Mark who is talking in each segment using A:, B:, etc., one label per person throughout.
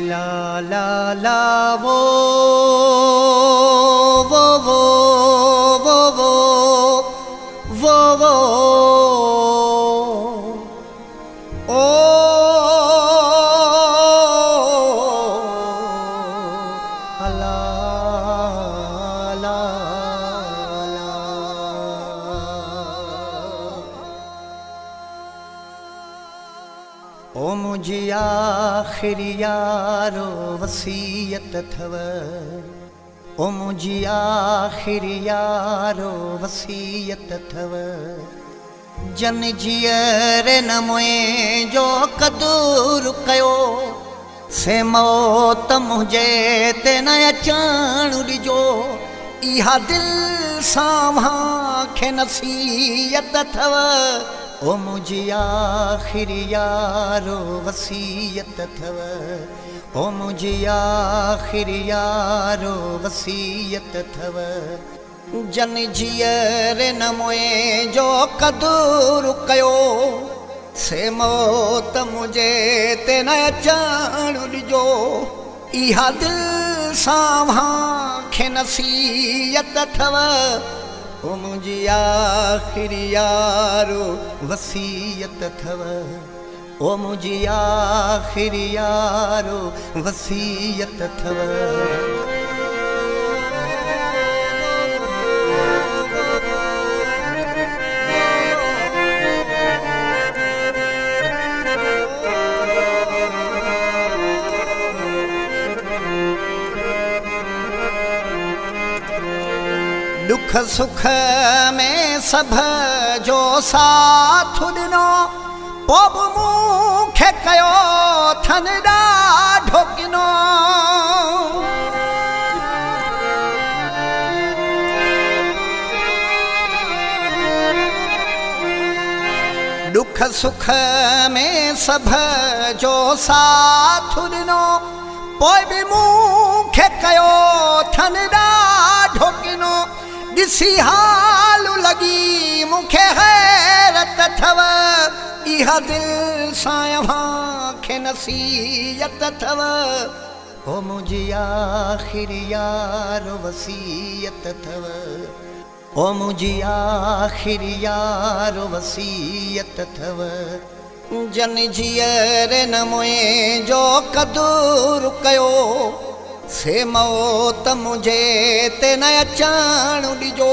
A: La la la wo wo wo wo wo wo wo ओ मुझी आखिरी यारो वसीयत थव ओ मुझी आखिरी यारो वसीयत थव जन जीअर न मुए जो कदुर कयो से मौत मुझे ते न अचण ॾिजो इहा दिल सां खे नसीहत थव ओ मुझी आखिरी यारो वसीयत थव ओ मुझी आखिरी यारो वसीयत थव जन जीअर न मुए जो कदुर कयो से मौत मुझे ते न अचण ॾिजो इहा दिल सां खे नसीहत थव ओ मुझी आखिरी यारो वसीयत थव ओ मुझी आखिरी यारो वसीयत थव दुख सुख में सभ जो साथ ॾिनो पोइ बि मूंखे कयो थन ॾाढो किनो दुख सुख में सभ जो साथ ॾिनो पोइ बि मूंखे कयो थन ॾाढो किनो ॾिसी हाल लॻी मूंखे हैरत थव इहा दिल सां खे नसीहत थव ओ मुझी आखिरी यारो वसीयत थव ओ मुझी आखिरी यारो वसीयत थव जन जीअर न मुए जो कदुर कयो से मौत मुझे ते न अचण ॾिजो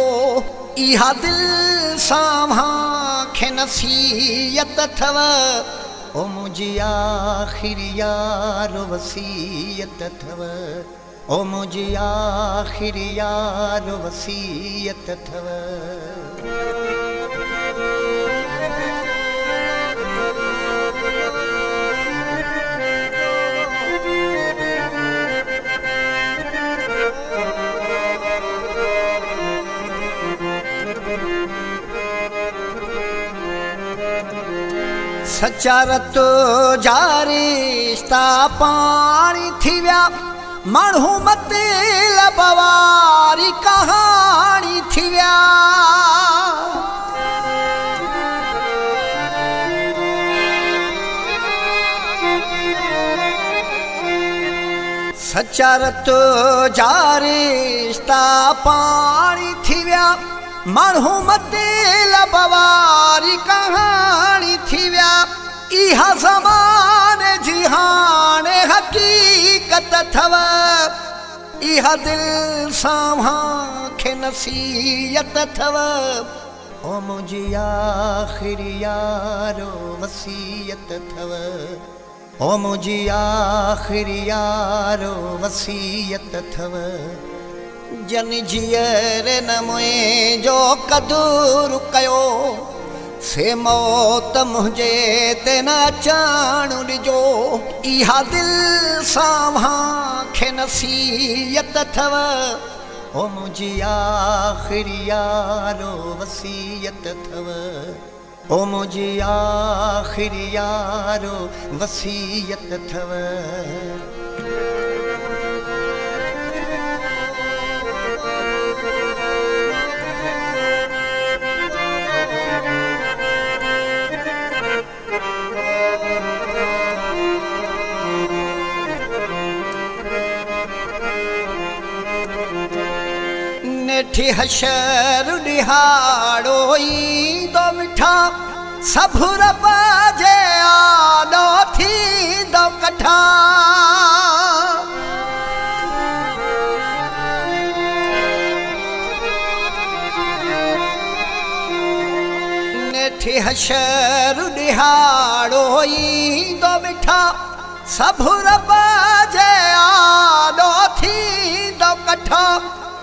A: इहा दिल सां खे नसीहत थव ओ मुझी आखिरी यारो वसीयत थव ओ मुझी आखिरी यारो वसीयत थव सच्चा रतो जा रिश्ता पाणी थी विया माण्हू मतलब वारी कहाणी थी विया सच्चा रतो जा रिश्ता पाणी थी विया माण्हू मतलब वारी कहाणी थी विया इहा ज़माने जी हाणे हक़ीक़त थव इहा दिल सां खे नसीहत थव ओ मुझी आखिरी यारो वसीयत थव ओ मुझी आखिरी यारो वसीयत थव जन जीअर न मुए जो कदुर कयो से मौत मुझे ते न अचण ॾिजो इहा दिल सां खे नसीहत थव ओ मुझी आखिरी यारो वसीयत थव ओ मुझी आखिरी यारो वसीयत थव नेठि हशर ॾिहाड़ो ईंदो मिठा सभु रब जे आॾो थींदो कठा नेठि हशर ॾिहाड़ो ईंदो मिठा सभु रब जे आॾो थींदो कठा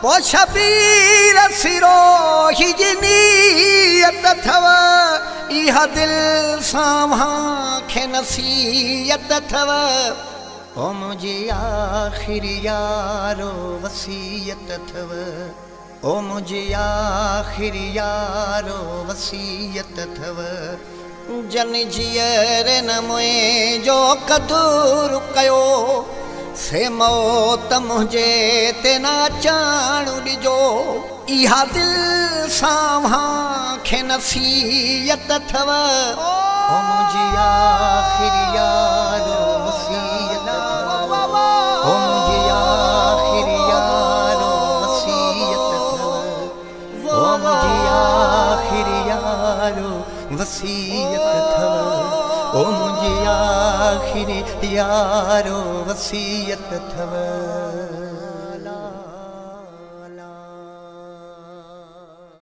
A: पोइ शबीर सिरोही जी नीयत अथव इहा दिलि सां मूंखे नसीहत अथव ओ मुंहिंजी आख़िरी यारो वसीयत अथव ओ मुंहिंजी आख़िरी यारो वसीयत अथव जन जीअर न मुंहिंजो क़दुरु कयो से मौत मुंहिंजे ते न अचणु ॾिजो इहा दिलि सां मूंखे नसीहत अथव ओ मुंहिंजी आख़िरी यारो वसीयत अथव ओ मुंहिंजी आख़िरी यारो वसीयत अथव ओ मुंहिंजी आख़िरी यारो वसीयत अथव ओ मुंहिंजी आख़िरी यारो वसीयत अथव।